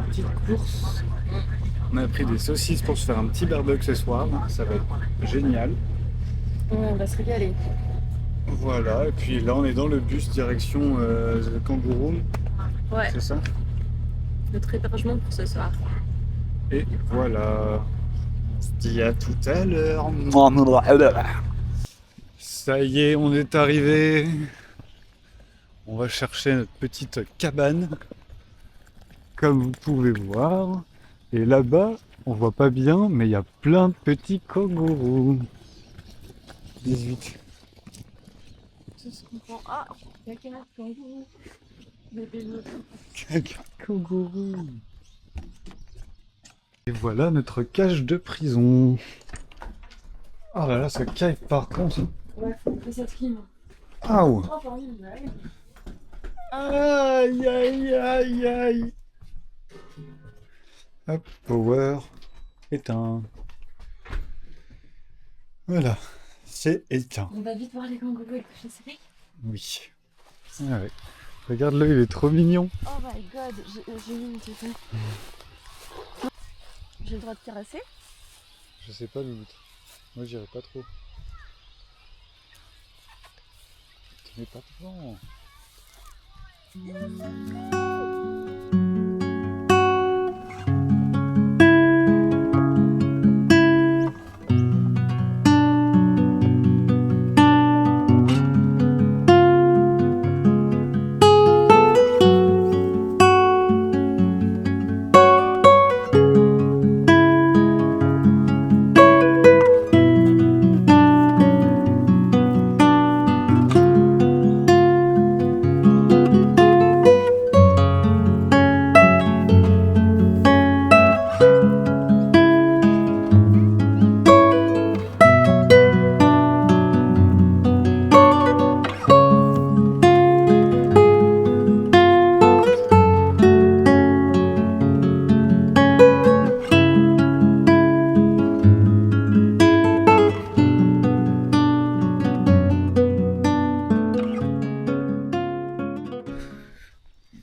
petites courses. On a pris des saucisses pour se faire un petit barbecue ce soir. Ça va être génial. Ouais, on va se régaler. Voilà, et puis là on est dans le bus direction Kangourou, Ouais, c'est ça? notre hébergement pour ce soir. Et voilà. On se dit à tout à l'heure. Ça y est, on est arrivé. On va chercher notre petite cabane, comme vous pouvez voir. Et là-bas, on voit pas bien, mais il y a plein de petits kangourous. 18. Tout ce qu'on prend. Ah, il y a qu'un kangourou. Bébé l'autre. Kangourou. Et voilà notre cage de prison. Oh là là, ça caille par contre. Ouais, faut que ça trime. Aouh. Oh, pardon, ouais. Aïe aïe aïe aïe. Hop, power éteint. Voilà, c'est éteint. On va vite voir les kangourous et coucher ses mecs. Oui. Ah ouais. Regarde-le, il est trop mignon. Oh my god, j'ai eu une tétée. J'ai le droit de caresser? Je sais pas l'autre. Moi j'irai pas trop. Tu mets pas devant.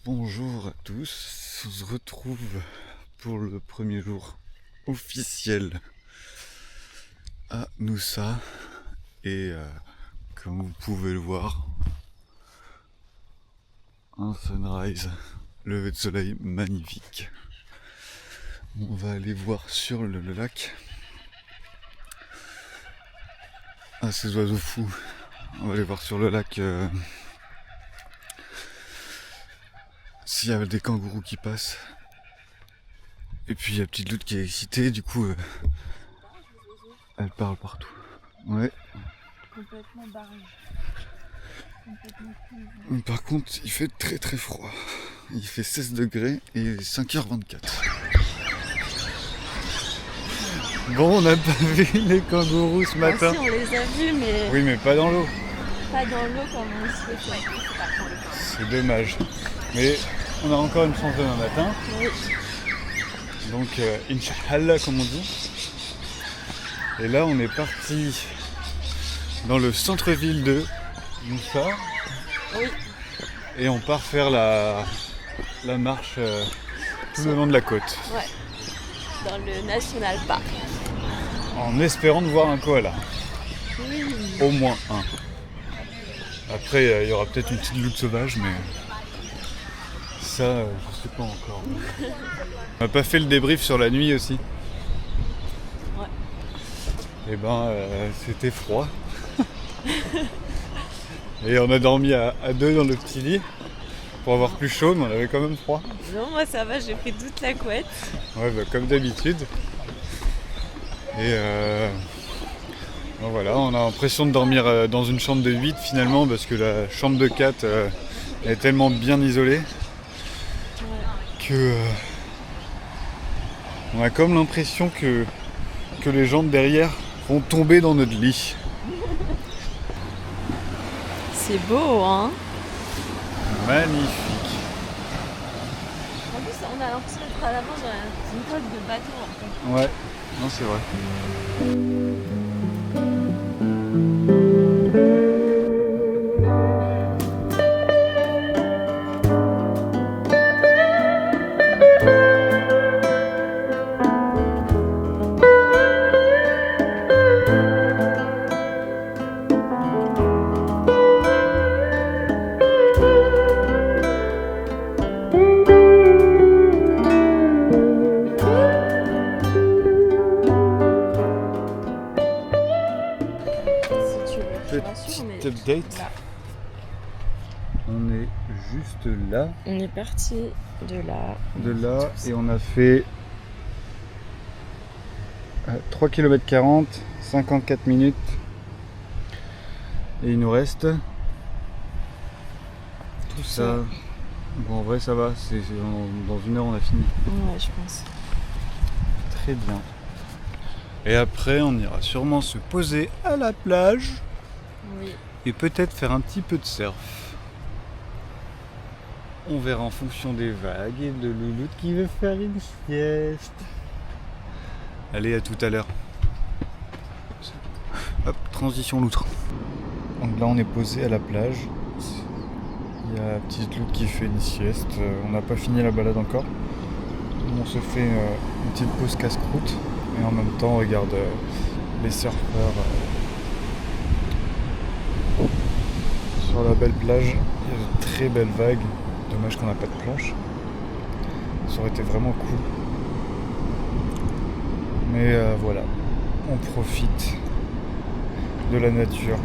Bonjour à tous, on se retrouve pour le premier jour officiel à Noussa et comme vous pouvez le voir, un sunrise, lever de soleil magnifique. On va aller voir sur le lac. Ah, ces oiseaux fous. On va aller voir sur le lac s'il y a des kangourous qui passent. Et puis il y a petite Loute qui est excitée, du coup elle parle partout. Ouais. Complètement barré. Complètement cool. Par contre, il fait très très froid. Il fait 16 degrés et 5h24. Bon, on n'a pas vu les kangourous ce matin. Si, on les a vus, mais Oui, mais pas dans l'eau. pas dans l'eau comme on le souhaitait. C'est pas pour le temps. C'est dommage. Mais on a encore une chance demain matin. Oui. Donc, Inch'Allah, comme on dit. Et là, on est parti dans le centre-ville de Moussa. Oui. Et on part faire la marche tout le long de la côte. Ouais. Dans le National Park. En espérant de voir un koala. Oui. Au moins un. Après, il y aura peut-être une petite loupe sauvage, mais ça, je sais pas encore. On n'a pas fait le débrief sur la nuit aussi. Ouais. Et ben, c'était froid. Et on a dormi à deux dans le petit lit pour avoir plus chaud, mais on avait quand même froid. Non, moi ça va, j'ai pris toute la couette. Ouais, bah, comme d'habitude. Et bon, voilà, on a l'impression de dormir dans une chambre de 8 finalement, parce que la chambre de 4 est tellement bien isolée que on a comme l'impression que les gens de derrière vont tomber dans notre lit. C'est beau, hein? Magnifique. En plus, on a l'impression d'être à l'avance dans une coque de bateau en fait. Ouais, non, c'est vrai. rassure, on est petite update. là. On est juste là, On est parti de là. et on a fait 3 km 40, 54 minutes. Et il nous reste tout ça. Bon, en vrai, ça va. Dans 1 heure, on a fini. Ouais, je pense. Très bien. Et après, on ira sûrement se poser à la plage Oui. et peut-être faire un petit peu de surf. On verra en fonction des vagues et de Louloute qui veut faire une sieste. Allez, à tout à l'heure. Hop, transition loutre. Donc là, on est posé à la plage. Il y a la petite Loutre qui fait une sieste. On n'a pas fini la balade encore. On se fait une petite pause casse-croûte. Et en même temps, on regarde les surfeurs sur la belle plage. Il y a de très belles vagues. Dommage qu'on n'a pas de planche. Ça aurait été vraiment cool. Mais voilà, on profite de la nature.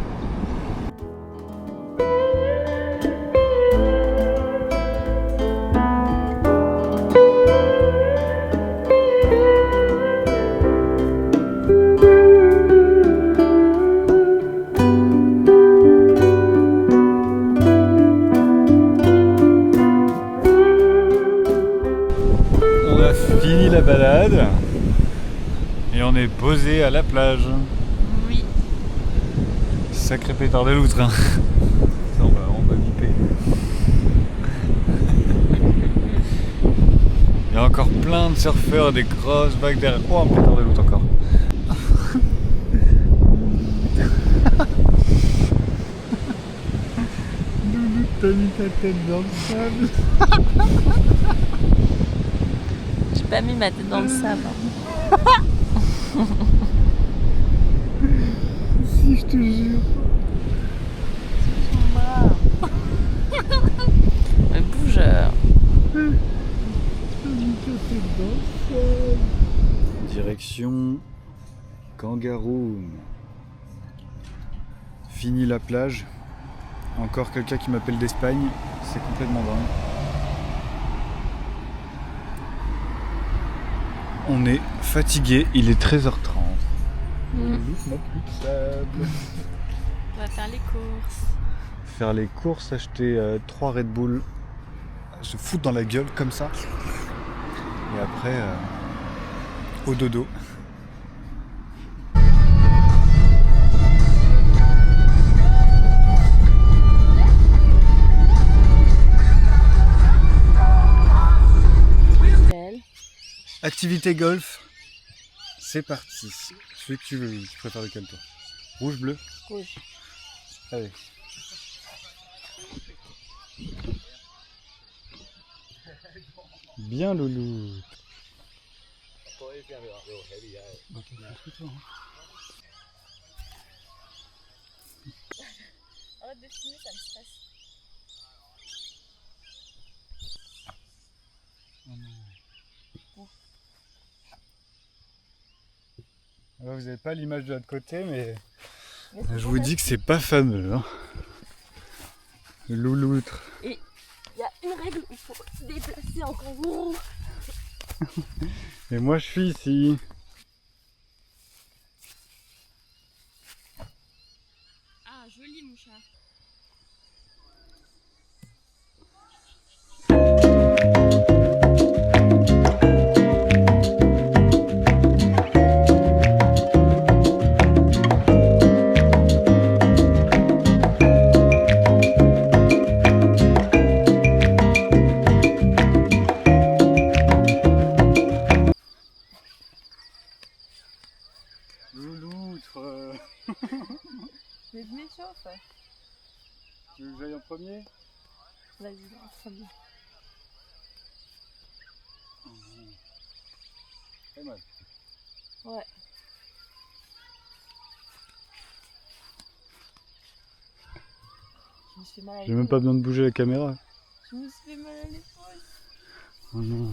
On a fini la balade et on est posé à la plage. Oui. Sacré pétard de loutre. Hein. Ça, on va biper. Il y a encore plein de surfeurs, des grosses vagues derrière. Oh, un pétard de loutre encore. Loulou, t'as mis ta tête dans le sable. J'ai pas mis ma tête dans le sable. Si, je te jure. Mais bouge. Direction Kangaroom. Fini la plage. Encore quelqu'un qui m'appelle d'Espagne. C'est complètement dingue. On est fatigué. Il est 13h30. N'a plus de sable. On va faire les courses. Faire les courses, acheter 3 Red Bull, se foutre dans la gueule comme ça. Et après, au dodo. Belle. Activité golf, c'est parti. Celui que tu veux, tu préfères lequel toi? Rouge, bleu? Rouge. Allez. Bien Loulou. Arrête de filmer, ça me stresse. Vous n'avez pas l'image de l'autre côté, mais je vous dis que c'est pas fameux. Hein. Le louloutre. Et il y a une règle, il faut se déplacer en kangourou. Et moi je suis ici. Ah, joli mon chat. Louloutre. Mais je m'échauffe. Tu veux que j'aille en premier? Vas-y, en premier. Très mal. Ouais. Je me suis fait mal à J'ai l'épaule. même pas besoin de bouger la caméra. Je me suis fait mal à l'épaule. Oh non.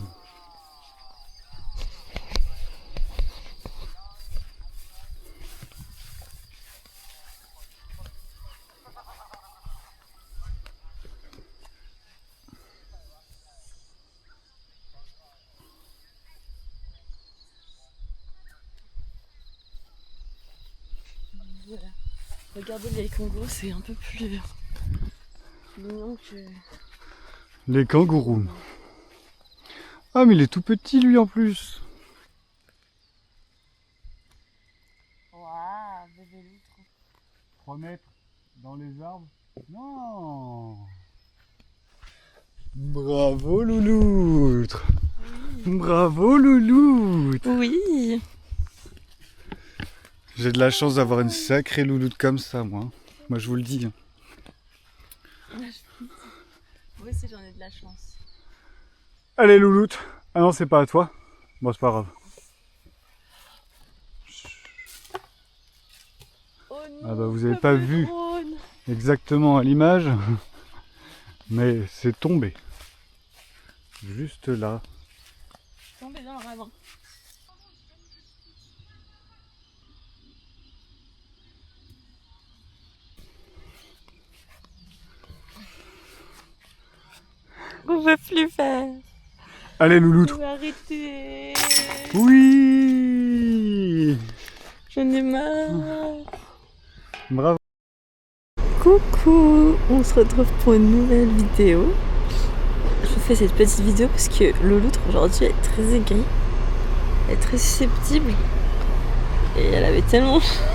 voilà. Regardez les kangourous, c'est un peu plus mignon que... Les kangourous. Ah mais il est tout petit lui en plus. Waouh, bébé loutre. 3 mètres dans les arbres. Non. Bravo louloutre. Oui. Bravo louloutre. Oui. J'ai de la chance d'avoir une sacrée louloute comme ça moi. Moi je vous le dis. Moi aussi j'en ai de la chance. Allez louloute. Ah non c'est pas à toi. Bon c'est pas grave. Oh non, Ah bah vous avez pas vu drone. exactement à l'image. Mais c'est tombé. Juste là. Tombé dans le ravin. On veut plus faire. Allez On louloutre. veut arrêter. Oui. J'en ai marre. Bravo. Coucou, on se retrouve pour une nouvelle vidéo. Je vous fais cette petite vidéo parce que Louloutre aujourd'hui est très aigrie. Elle est très susceptible. Et elle avait tellement chaud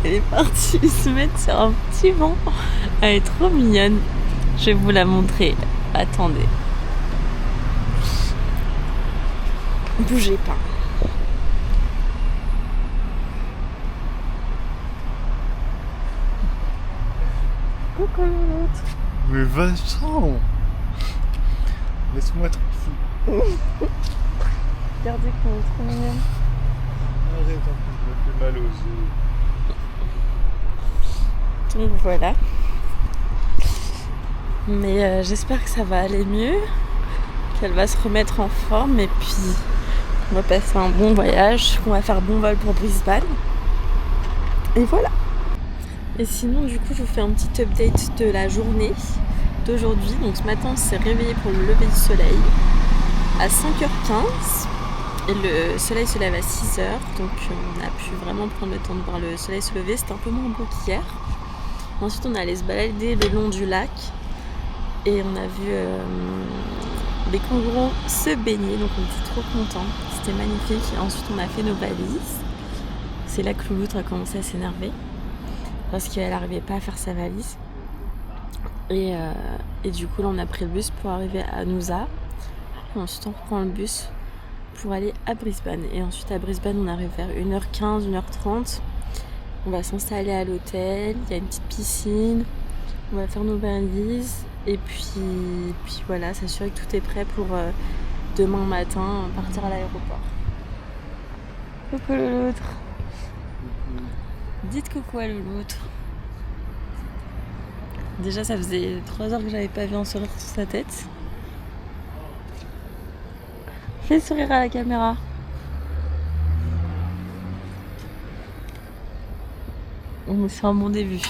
qu'elle est partie se mettre sur un petit banc. Elle est trop mignonne. Je vais vous la montrer. Attendez. Bougez pas. Coucou Louloutre. Mais Vincent. Laisse-moi tranquille. Regardez comment elle est trop mignonne. Arrête, en plus, je me fais mal aux yeux. Donc voilà. Mais j'espère que ça va aller mieux, qu'elle va se remettre en forme et puis on va passer un bon voyage, qu'on va faire bon vol pour Brisbane. Et voilà. Et sinon du coup je vous fais un petit update de la journée d'aujourd'hui. Donc ce matin on s'est réveillé pour le lever du soleil à 5h15 et le soleil se lève à 6h. Donc on a pu vraiment prendre le temps de voir le soleil se lever. C'était un peu moins beau qu'hier. Ensuite on est allé se balader le long du lac et on a vu les kangourous se baigner, donc on était trop contents, c'était magnifique. Et ensuite on a fait nos valises. C'est là que Louloutre a commencé à s'énerver parce qu'elle n'arrivait pas à faire sa valise. Et du coup là on a pris le bus pour arriver à Noosa. Et ensuite on reprend le bus pour aller à Brisbane. Et ensuite à Brisbane on arrive vers 1h15, 1h30. On va s'installer à l'hôtel, il y a une petite piscine, on va faire nos valises et puis voilà, s'assurer que tout est prêt pour demain matin partir à l'aéroport. Coucou Louloutre. Dites coucou à Louloutre. Déjà ça faisait 3 heures que j'avais pas vu un sourire sur sa tête. Fais sourire à la caméra. C'est un bon début.